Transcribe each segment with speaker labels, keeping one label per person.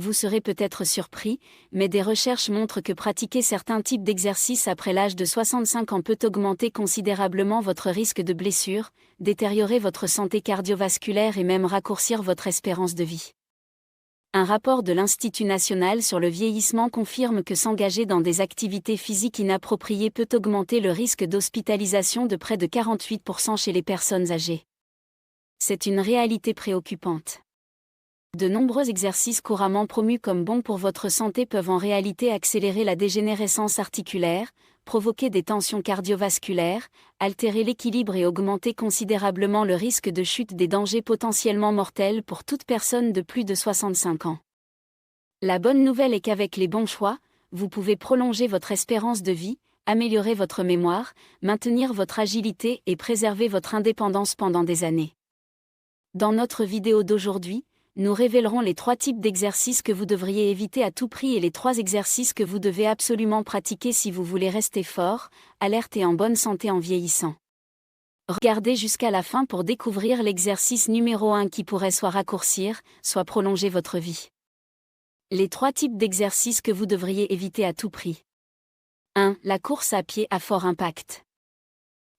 Speaker 1: Vous serez peut-être surpris, mais des recherches montrent que pratiquer certains types d'exercices après l'âge de 65 ans peut augmenter considérablement votre risque de blessure, détériorer votre santé cardiovasculaire et même raccourcir votre espérance de vie. Un rapport de l'Institut national sur le vieillissement confirme que s'engager dans des activités physiques inappropriées peut augmenter le risque d'hospitalisation de près de 48% chez les personnes âgées. C'est une réalité préoccupante. De nombreux exercices couramment promus comme bons pour votre santé peuvent en réalité accélérer la dégénérescence articulaire, provoquer des tensions cardiovasculaires, altérer l'équilibre et augmenter considérablement le risque de chute, des dangers potentiellement mortels pour toute personne de plus de 65 ans. La bonne nouvelle est qu'avec les bons choix, vous pouvez prolonger votre espérance de vie, améliorer votre mémoire, maintenir votre agilité et préserver votre indépendance pendant des années. Dans notre vidéo d'aujourd'hui, nous révélerons les 3 types d'exercices que vous devriez éviter à tout prix et les 3 exercices que vous devez absolument pratiquer si vous voulez rester fort, alerte et en bonne santé en vieillissant. Regardez jusqu'à la fin pour découvrir l'exercice numéro 1 qui pourrait soit raccourcir, soit prolonger votre vie. Les 3 types d'exercices que vous devriez éviter à tout prix. 1. La course à pied à fort impact.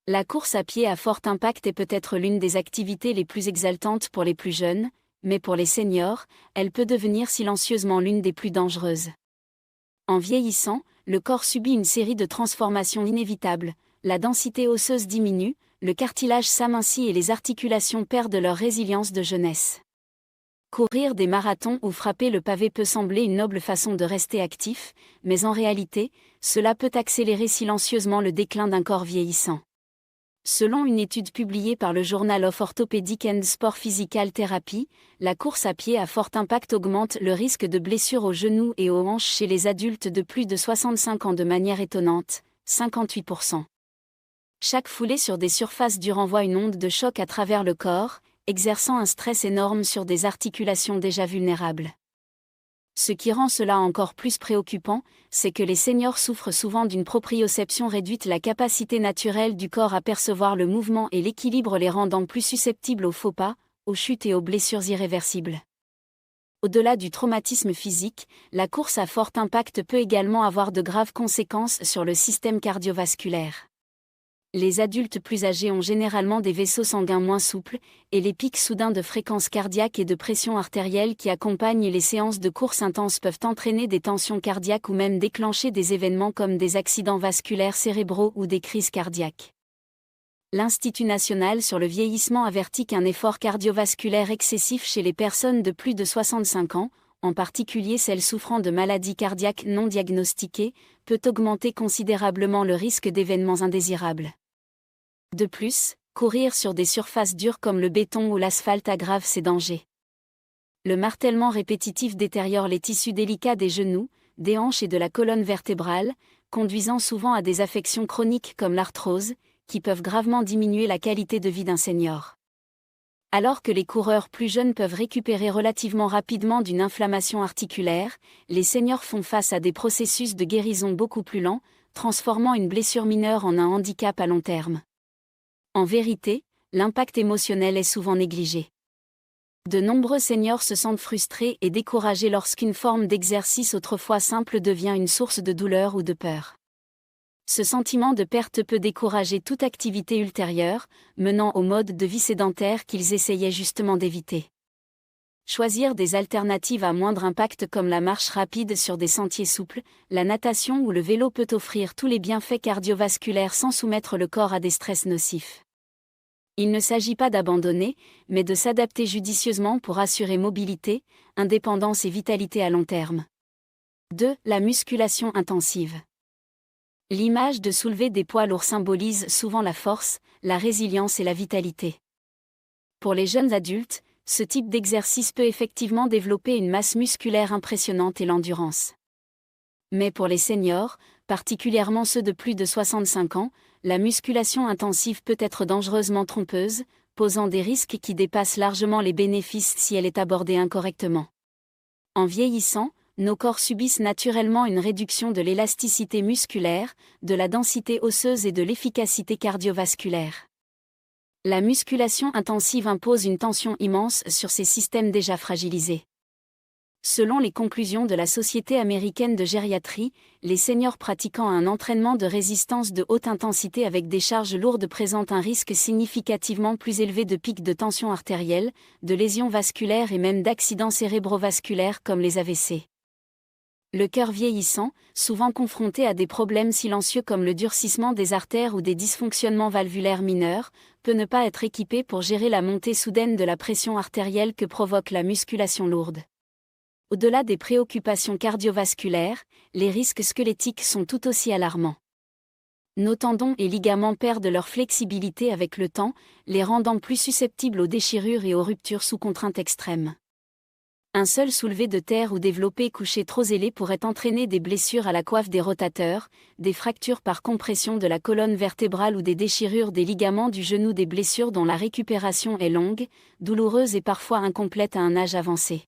Speaker 1: La course à pied à fort impact est peut-être l'une des activités les plus exaltantes pour les plus jeunes, mais pour les seniors, elle peut devenir silencieusement l'une des plus dangereuses. En vieillissant, le corps subit une série de transformations inévitables, la densité osseuse diminue, le cartilage s'amincit et les articulations perdent leur résilience de jeunesse. Courir des marathons ou frapper le pavé peut sembler une noble façon de rester actif, mais en réalité, cela peut accélérer silencieusement le déclin d'un corps vieillissant. Selon une étude publiée par le Journal of Orthopedic and Sport Physical Therapy, la course à pied à fort impact augmente le risque de blessures aux genoux et aux hanches chez les adultes de plus de 65 ans de manière étonnante, 58%. Chaque foulée sur des surfaces dures envoie une onde de choc à travers le corps, exerçant un stress énorme sur des articulations déjà vulnérables. Ce qui rend cela encore plus préoccupant, c'est que les seniors souffrent souvent d'une proprioception réduite, la capacité naturelle du corps à percevoir le mouvement et l'équilibre les rendant plus susceptibles aux faux pas, aux chutes et aux blessures irréversibles. Au-delà du traumatisme physique, la course à fort impact peut également avoir de graves conséquences sur le système cardiovasculaire. Les adultes plus âgés ont généralement des vaisseaux sanguins moins souples, et les pics soudains de fréquence cardiaque et de pression artérielle qui accompagnent les séances de course intense peuvent entraîner des tensions cardiaques ou même déclencher des événements comme des accidents vasculaires cérébraux ou des crises cardiaques. L'Institut national sur le vieillissement avertit qu'un effort cardiovasculaire excessif chez les personnes de plus de 65 ans, en particulier celles souffrant de maladies cardiaques non diagnostiquées, peut augmenter considérablement le risque d'événements indésirables. De plus, courir sur des surfaces dures comme le béton ou l'asphalte aggrave ces dangers. Le martèlement répétitif détériore les tissus délicats des genoux, des hanches et de la colonne vertébrale, conduisant souvent à des affections chroniques comme l'arthrose, qui peuvent gravement diminuer la qualité de vie d'un senior. Alors que les coureurs plus jeunes peuvent récupérer relativement rapidement d'une inflammation articulaire, les seniors font face à des processus de guérison beaucoup plus lents, transformant une blessure mineure en un handicap à long terme. En vérité, l'impact émotionnel est souvent négligé. De nombreux seniors se sentent frustrés et découragés lorsqu'une forme d'exercice autrefois simple devient une source de douleur ou de peur. Ce sentiment de perte peut décourager toute activité ultérieure, menant au mode de vie sédentaire qu'ils essayaient justement d'éviter. Choisir des alternatives à moindre impact comme la marche rapide sur des sentiers souples, la natation ou le vélo peut offrir tous les bienfaits cardiovasculaires sans soumettre le corps à des stress nocifs. Il ne s'agit pas d'abandonner, mais de s'adapter judicieusement pour assurer mobilité, indépendance et vitalité à long terme. 2. La musculation intensive. L'image de soulever des poids lourds symbolise souvent la force, la résilience et la vitalité. Pour les jeunes adultes, ce type d'exercice peut effectivement développer une masse musculaire impressionnante et l'endurance. Mais pour les seniors, particulièrement ceux de plus de 65 ans, la musculation intensive peut être dangereusement trompeuse, posant des risques qui dépassent largement les bénéfices si elle est abordée incorrectement. En vieillissant, nos corps subissent naturellement une réduction de l'élasticité musculaire, de la densité osseuse et de l'efficacité cardiovasculaire. La musculation intensive impose une tension immense sur ces systèmes déjà fragilisés. Selon les conclusions de la Société américaine de gériatrie, les seniors pratiquant un entraînement de résistance de haute intensité avec des charges lourdes présentent un risque significativement plus élevé de pics de tension artérielle, de lésions vasculaires et même d'accidents cérébrovasculaires comme les AVC. Le cœur vieillissant, souvent confronté à des problèmes silencieux comme le durcissement des artères ou des dysfonctionnements valvulaires mineurs, peut ne pas être équipé pour gérer la montée soudaine de la pression artérielle que provoque la musculation lourde. Au-delà des préoccupations cardiovasculaires, les risques squelettiques sont tout aussi alarmants. Nos tendons et ligaments perdent leur flexibilité avec le temps, les rendant plus susceptibles aux déchirures et aux ruptures sous contrainte extrême. Un seul soulevé de terre ou développé couché trop zélé pourrait entraîner des blessures à la coiffe des rotateurs, des fractures par compression de la colonne vertébrale ou des déchirures des ligaments du genou, des blessures dont la récupération est longue, douloureuse et parfois incomplète à un âge avancé.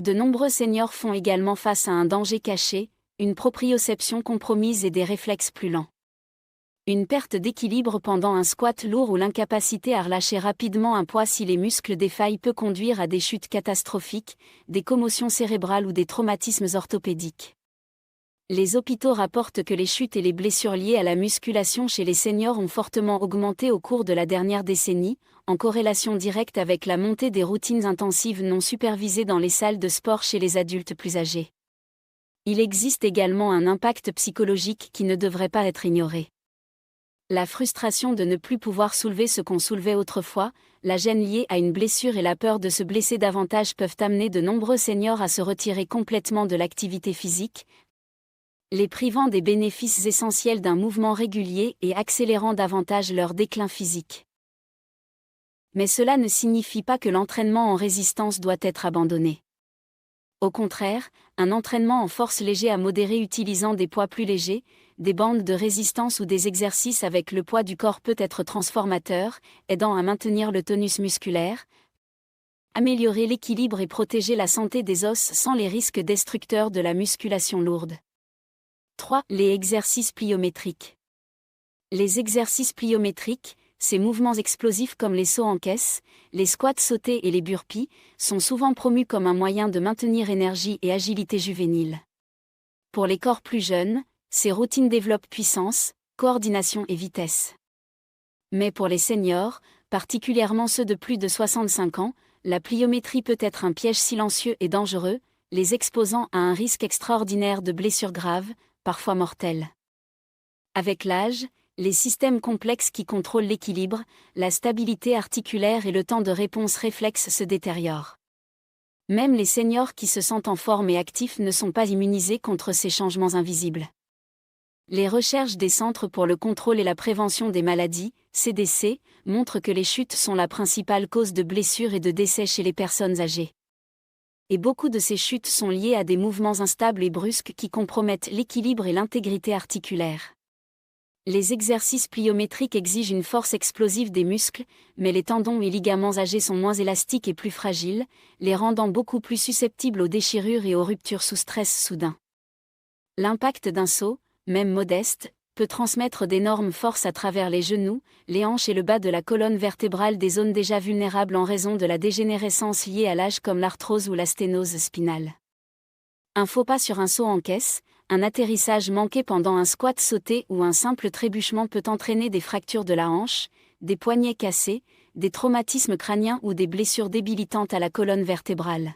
Speaker 1: De nombreux seniors font également face à un danger caché, une proprioception compromise et des réflexes plus lents. Une perte d'équilibre pendant un squat lourd ou l'incapacité à relâcher rapidement un poids si les muscles défaillent peut conduire à des chutes catastrophiques, des commotions cérébrales ou des traumatismes orthopédiques. Les hôpitaux rapportent que les chutes et les blessures liées à la musculation chez les seniors ont fortement augmenté au cours de la dernière décennie, en corrélation directe avec la montée des routines intensives non supervisées dans les salles de sport chez les adultes plus âgés. Il existe également un impact psychologique qui ne devrait pas être ignoré. La frustration de ne plus pouvoir soulever ce qu'on soulevait autrefois, la gêne liée à une blessure et la peur de se blesser davantage peuvent amener de nombreux seniors à se retirer complètement de l'activité physique, les privant des bénéfices essentiels d'un mouvement régulier et accélérant davantage leur déclin physique. Mais cela ne signifie pas que l'entraînement en résistance doit être abandonné. Au contraire, un entraînement en force léger à modéré utilisant des poids plus légers, des bandes de résistance ou des exercices avec le poids du corps peut être transformateur, aidant à maintenir le tonus musculaire, améliorer l'équilibre et protéger la santé des os sans les risques destructeurs de la musculation lourde. 3. Les exercices pliométriques. Les exercices pliométriques, ces mouvements explosifs comme les sauts en caisse, les squats sautés et les burpees, sont souvent promus comme un moyen de maintenir énergie et agilité juvénile. Pour les corps plus jeunes, ces routines développent puissance, coordination et vitesse. Mais pour les seniors, particulièrement ceux de plus de 65 ans, la pliométrie peut être un piège silencieux et dangereux, les exposant à un risque extraordinaire de blessures graves, parfois mortelles. Avec l'âge, les systèmes complexes qui contrôlent l'équilibre, la stabilité articulaire et le temps de réponse réflexe se détériorent. Même les seniors qui se sentent en forme et actifs ne sont pas immunisés contre ces changements invisibles. Les recherches des Centres pour le contrôle et la prévention des maladies, CDC, montrent que les chutes sont la principale cause de blessures et de décès chez les personnes âgées. Et beaucoup de ces chutes sont liées à des mouvements instables et brusques qui compromettent l'équilibre et l'intégrité articulaire. Les exercices pliométriques exigent une force explosive des muscles, mais les tendons et ligaments âgés sont moins élastiques et plus fragiles, les rendant beaucoup plus susceptibles aux déchirures et aux ruptures sous stress soudain. L'impact d'un saut, même modeste, peut transmettre d'énormes forces à travers les genoux, les hanches et le bas de la colonne vertébrale, des zones déjà vulnérables en raison de la dégénérescence liée à l'âge comme l'arthrose ou la sténose spinale. Un faux pas sur un saut en caisse, un atterrissage manqué pendant un squat sauté ou un simple trébuchement peut entraîner des fractures de la hanche, des poignets cassés, des traumatismes crâniens ou des blessures débilitantes à la colonne vertébrale.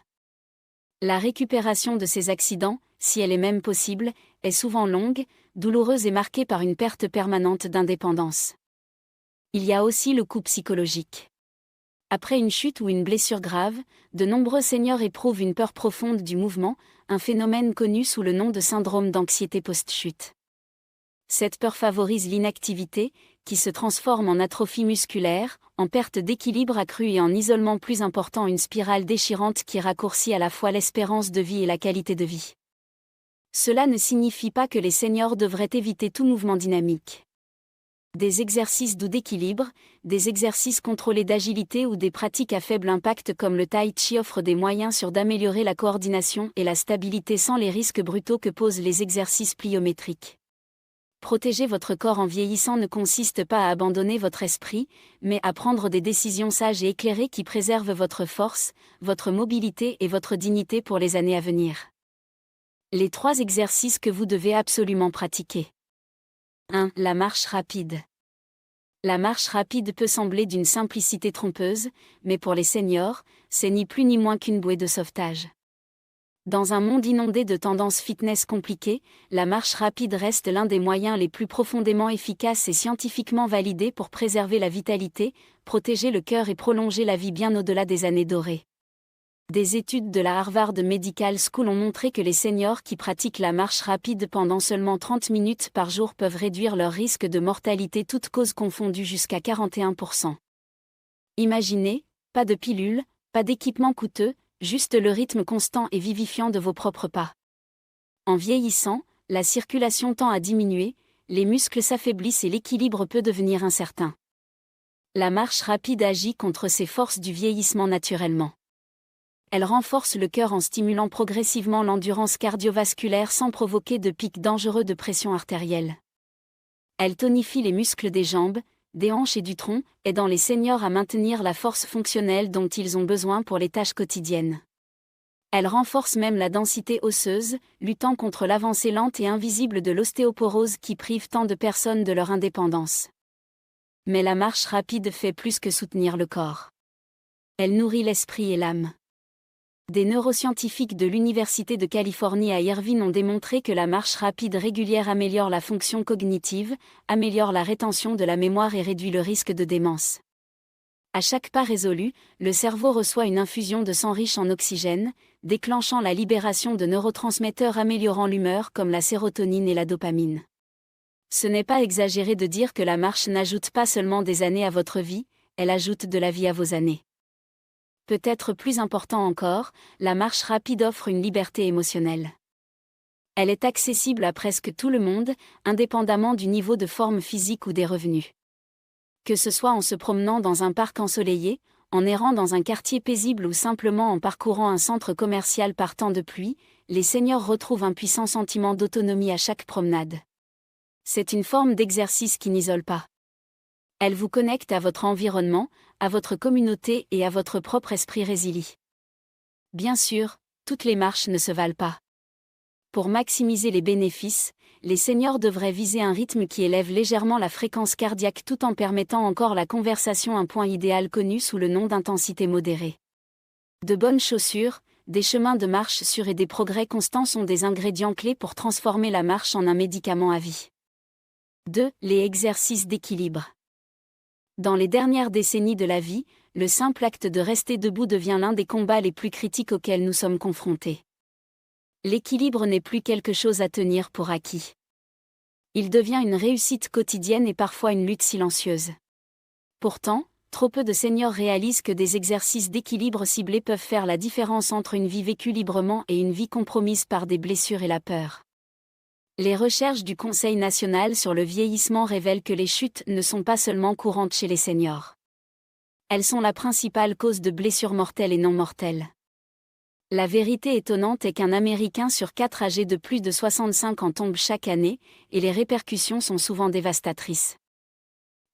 Speaker 1: La récupération de ces accidents, si elle est même possible, est souvent longue, douloureuse et marquée par une perte permanente d'indépendance. Il y a aussi le coût psychologique. Après une chute ou une blessure grave, de nombreux seniors éprouvent une peur profonde du mouvement, un phénomène connu sous le nom de syndrome d'anxiété post-chute. Cette peur favorise l'inactivité, qui se transforme en atrophie musculaire, en perte d'équilibre accrue et en isolement plus important, une spirale déchirante qui raccourcit à la fois l'espérance de vie et la qualité de vie. Cela ne signifie pas que les seniors devraient éviter tout mouvement dynamique. Des exercices doux d'équilibre, des exercices contrôlés d'agilité ou des pratiques à faible impact comme le tai chi offrent des moyens sûrs d'améliorer la coordination et la stabilité sans les risques brutaux que posent les exercices pliométriques. Protéger votre corps en vieillissant ne consiste pas à abandonner votre esprit, mais à prendre des décisions sages et éclairées qui préservent votre force, votre mobilité et votre dignité pour les années à venir. Les 3 exercices que vous devez absolument pratiquer. 1. La marche rapide. La marche rapide peut sembler d'une simplicité trompeuse, mais pour les seniors, c'est ni plus ni moins qu'une bouée de sauvetage. Dans un monde inondé de tendances fitness compliquées, la marche rapide reste l'un des moyens les plus profondément efficaces et scientifiquement validés pour préserver la vitalité, protéger le cœur et prolonger la vie bien au-delà des années dorées. Des études de la Harvard Medical School ont montré que les seniors qui pratiquent la marche rapide pendant seulement 30 minutes par jour peuvent réduire leur risque de mortalité toutes causes confondues jusqu'à 41%. Imaginez, pas de pilules, pas d'équipement coûteux, juste le rythme constant et vivifiant de vos propres pas. En vieillissant, la circulation tend à diminuer, les muscles s'affaiblissent et l'équilibre peut devenir incertain. La marche rapide agit contre ces forces du vieillissement naturellement. Elle renforce le cœur en stimulant progressivement l'endurance cardiovasculaire sans provoquer de pics dangereux de pression artérielle. Elle tonifie les muscles des jambes, des hanches et du tronc, aidant les seniors à maintenir la force fonctionnelle dont ils ont besoin pour les tâches quotidiennes. Elle renforce même la densité osseuse, luttant contre l'avancée lente et invisible de l'ostéoporose qui prive tant de personnes de leur indépendance. Mais la marche rapide fait plus que soutenir le corps. Elle nourrit l'esprit et l'âme. Des neuroscientifiques de l'Université de Californie à Irvine ont démontré que la marche rapide régulière améliore la fonction cognitive, améliore la rétention de la mémoire et réduit le risque de démence. À chaque pas résolu, le cerveau reçoit une infusion de sang riche en oxygène, déclenchant la libération de neurotransmetteurs améliorant l'humeur comme la sérotonine et la dopamine. Ce n'est pas exagéré de dire que la marche n'ajoute pas seulement des années à votre vie, elle ajoute de la vie à vos années. Peut-être plus important encore, la marche rapide offre une liberté émotionnelle. Elle est accessible à presque tout le monde, indépendamment du niveau de forme physique ou des revenus. Que ce soit en se promenant dans un parc ensoleillé, en errant dans un quartier paisible ou simplement en parcourant un centre commercial par temps de pluie, les seniors retrouvent un puissant sentiment d'autonomie à chaque promenade. C'est une forme d'exercice qui n'isole pas. Elle vous connecte à votre environnement, à votre communauté et à votre propre esprit résilient. Bien sûr, toutes les marches ne se valent pas. Pour maximiser les bénéfices, les seniors devraient viser un rythme qui élève légèrement la fréquence cardiaque tout en permettant encore la conversation, un point idéal connu sous le nom d'intensité modérée. De bonnes chaussures, des chemins de marche sûrs et des progrès constants sont des ingrédients clés pour transformer la marche en un médicament à vie. 2. Les exercices d'équilibre. Dans les dernières décennies de la vie, le simple acte de rester debout devient l'un des combats les plus critiques auxquels nous sommes confrontés. L'équilibre n'est plus quelque chose à tenir pour acquis. Il devient une réussite quotidienne et parfois une lutte silencieuse. Pourtant, trop peu de seniors réalisent que des exercices d'équilibre ciblés peuvent faire la différence entre une vie vécue librement et une vie compromise par des blessures et la peur. Les recherches du Conseil national sur le vieillissement révèlent que les chutes ne sont pas seulement courantes chez les seniors. Elles sont la principale cause de blessures mortelles et non mortelles. La vérité étonnante est qu'un Américain sur 4 âgé de plus de 65 ans tombe chaque année, et les répercussions sont souvent dévastatrices.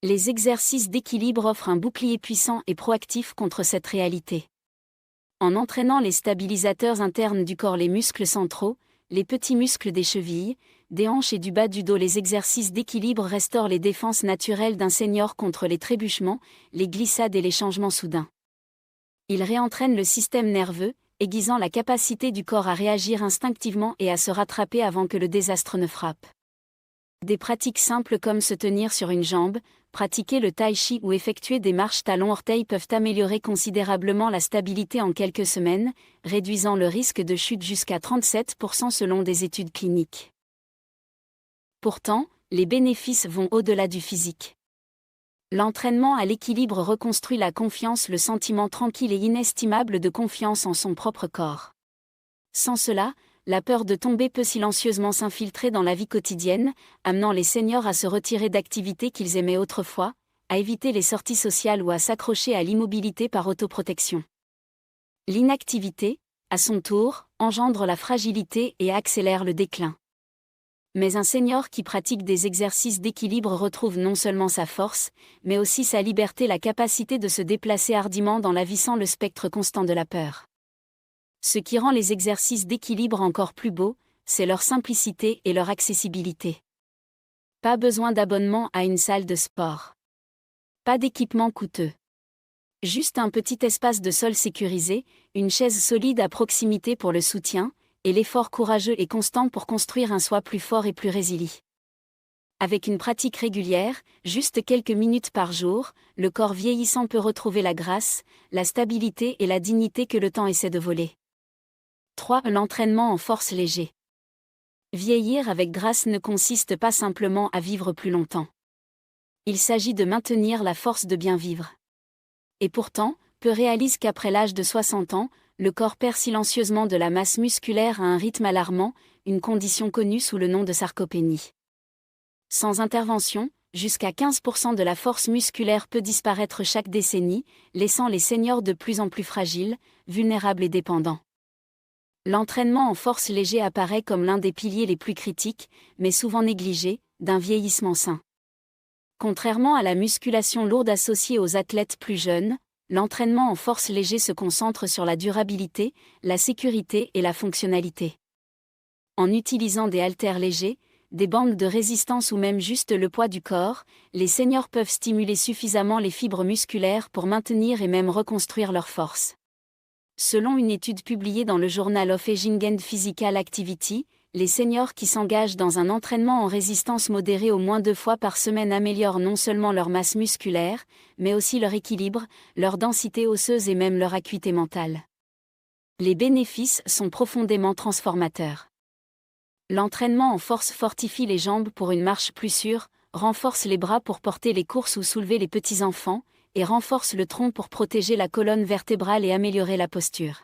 Speaker 1: Les exercices d'équilibre offrent un bouclier puissant et proactif contre cette réalité. En entraînant les stabilisateurs internes du corps, les muscles centraux, les petits muscles des chevilles, des hanches et du bas du dos, les exercices d'équilibre restaurent les défenses naturelles d'un senior contre les trébuchements, les glissades et les changements soudains. Ils réentraînent le système nerveux, aiguisant la capacité du corps à réagir instinctivement et à se rattraper avant que le désastre ne frappe. Des pratiques simples comme se tenir sur une jambe, pratiquer le tai chi ou effectuer des marches talons-orteils peuvent améliorer considérablement la stabilité en quelques semaines, réduisant le risque de chute jusqu'à 37% selon des études cliniques. Pourtant, les bénéfices vont au-delà du physique. L'entraînement à l'équilibre reconstruit la confiance, le sentiment tranquille et inestimable de confiance en son propre corps. Sans cela, la peur de tomber peut silencieusement s'infiltrer dans la vie quotidienne, amenant les seniors à se retirer d'activités qu'ils aimaient autrefois, à éviter les sorties sociales ou à s'accrocher à l'immobilité par autoprotection. L'inactivité, à son tour, engendre la fragilité et accélère le déclin. Mais un senior qui pratique des exercices d'équilibre retrouve non seulement sa force, mais aussi sa liberté, la capacité de se déplacer hardiment dans la vie sans le spectre constant de la peur. Ce qui rend les exercices d'équilibre encore plus beaux, c'est leur simplicité et leur accessibilité. Pas besoin d'abonnement à une salle de sport. Pas d'équipement coûteux. Juste un petit espace de sol sécurisé, une chaise solide à proximité pour le soutien, et l'effort courageux et constant pour construire un soi plus fort et plus résilient. Avec une pratique régulière, juste quelques minutes par jour, le corps vieillissant peut retrouver la grâce, la stabilité et la dignité que le temps essaie de voler. 3. L'entraînement en force léger. Vieillir avec grâce ne consiste pas simplement à vivre plus longtemps. Il s'agit de maintenir la force de bien vivre. Et pourtant, peu réalisent qu'après l'âge de 60 ans, le corps perd silencieusement de la masse musculaire à un rythme alarmant, une condition connue sous le nom de sarcopénie. Sans intervention, jusqu'à 15% de la force musculaire peut disparaître chaque décennie, laissant les seniors de plus en plus fragiles, vulnérables et dépendants. L'entraînement en force léger apparaît comme l'un des piliers les plus critiques, mais souvent négligés, d'un vieillissement sain. Contrairement à la musculation lourde associée aux athlètes plus jeunes, l'entraînement en force léger se concentre sur la durabilité, la sécurité et la fonctionnalité. En utilisant des haltères légers, des bandes de résistance ou même juste le poids du corps, les seniors peuvent stimuler suffisamment les fibres musculaires pour maintenir et même reconstruire leur force. Selon une étude publiée dans le Journal of Aging and Physical Activity, les seniors qui s'engagent dans un entraînement en résistance modérée au moins 2 fois par semaine améliorent non seulement leur masse musculaire, mais aussi leur équilibre, leur densité osseuse et même leur acuité mentale. Les bénéfices sont profondément transformateurs. L'entraînement en force fortifie les jambes pour une marche plus sûre, renforce les bras pour porter les courses ou soulever les petits-enfants, et renforce le tronc pour protéger la colonne vertébrale et améliorer la posture.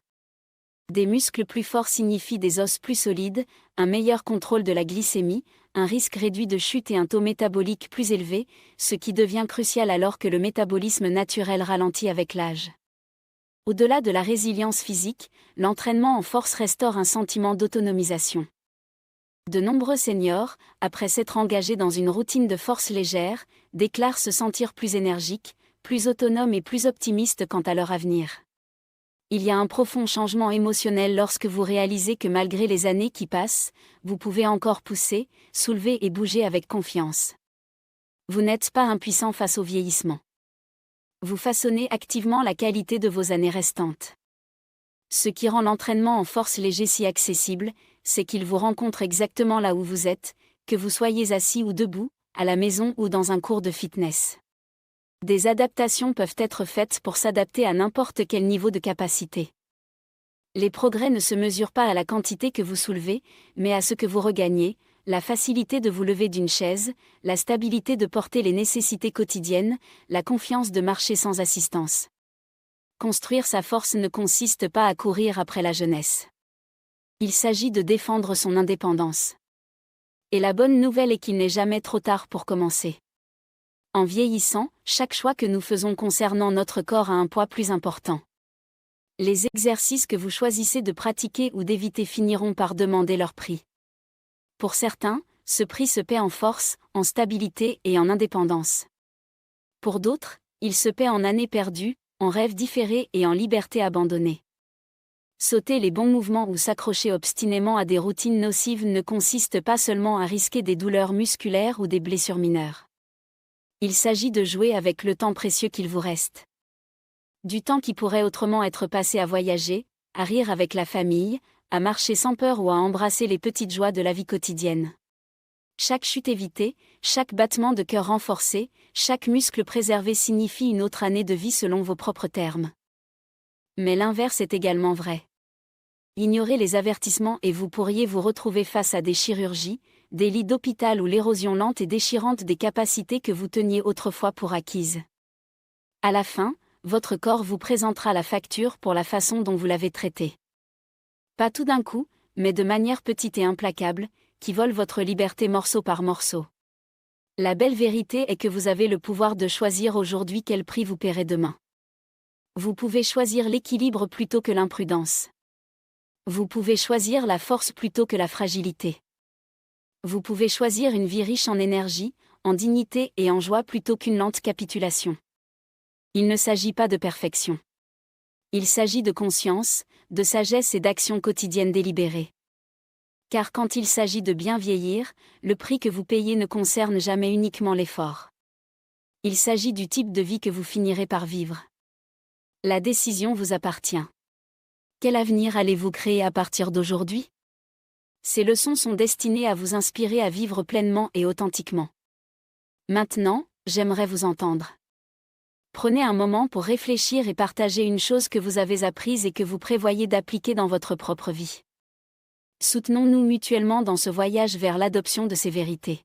Speaker 1: Des muscles plus forts signifient des os plus solides, un meilleur contrôle de la glycémie, un risque réduit de chute et un taux métabolique plus élevé, ce qui devient crucial alors que le métabolisme naturel ralentit avec l'âge. Au-delà de la résilience physique, l'entraînement en force restaure un sentiment d'autonomisation. De nombreux seniors, après s'être engagés dans une routine de force légère, déclarent se sentir plus énergiques, plus autonomes et plus optimistes quant à leur avenir. Il y a un profond changement émotionnel lorsque vous réalisez que malgré les années qui passent, vous pouvez encore pousser, soulever et bouger avec confiance. Vous n'êtes pas impuissant face au vieillissement. Vous façonnez activement la qualité de vos années restantes. Ce qui rend l'entraînement en force léger si accessible, c'est qu'il vous rencontre exactement là où vous êtes, que vous soyez assis ou debout, à la maison ou dans un cours de fitness. Des adaptations peuvent être faites pour s'adapter à n'importe quel niveau de capacité. Les progrès ne se mesurent pas à la quantité que vous soulevez, mais à ce que vous regagnez, la facilité de vous lever d'une chaise, la stabilité de porter les nécessités quotidiennes, la confiance de marcher sans assistance. Construire sa force ne consiste pas à courir après la jeunesse. Il s'agit de défendre son indépendance. Et la bonne nouvelle est qu'il n'est jamais trop tard pour commencer. En vieillissant, chaque choix que nous faisons concernant notre corps a un poids plus important. Les exercices que vous choisissez de pratiquer ou d'éviter finiront par demander leur prix. Pour certains, ce prix se paie en force, en stabilité et en indépendance. Pour d'autres, il se paie en années perdues, en rêves différés et en liberté abandonnée. Sauter les bons mouvements ou s'accrocher obstinément à des routines nocives ne consiste pas seulement à risquer des douleurs musculaires ou des blessures mineures. Il s'agit de jouer avec le temps précieux qu'il vous reste. Du temps qui pourrait autrement être passé à voyager, à rire avec la famille, à marcher sans peur ou à embrasser les petites joies de la vie quotidienne. Chaque chute évitée, chaque battement de cœur renforcé, chaque muscle préservé signifie une autre année de vie selon vos propres termes. Mais l'inverse est également vrai. Ignorez les avertissements et vous pourriez vous retrouver face à des chirurgies, des lits d'hôpital ou l'érosion lente et déchirante des capacités que vous teniez autrefois pour acquises. À la fin, votre corps vous présentera la facture pour la façon dont vous l'avez traité. Pas tout d'un coup, mais de manière petite et implacable, qui vole votre liberté morceau par morceau. La belle vérité est que vous avez le pouvoir de choisir aujourd'hui quel prix vous paierez demain. Vous pouvez choisir l'équilibre plutôt que l'imprudence. Vous pouvez choisir la force plutôt que la fragilité. Vous pouvez choisir une vie riche en énergie, en dignité et en joie plutôt qu'une lente capitulation. Il ne s'agit pas de perfection. Il s'agit de conscience, de sagesse et d'action quotidienne délibérée. Car quand il s'agit de bien vieillir, le prix que vous payez ne concerne jamais uniquement l'effort. Il s'agit du type de vie que vous finirez par vivre. La décision vous appartient. Quel avenir allez-vous créer à partir d'aujourd'hui ? Ces leçons sont destinées à vous inspirer à vivre pleinement et authentiquement. Maintenant, j'aimerais vous entendre. Prenez un moment pour réfléchir et partager une chose que vous avez apprise et que vous prévoyez d'appliquer dans votre propre vie. Soutenons-nous mutuellement dans ce voyage vers l'adoption de ces vérités.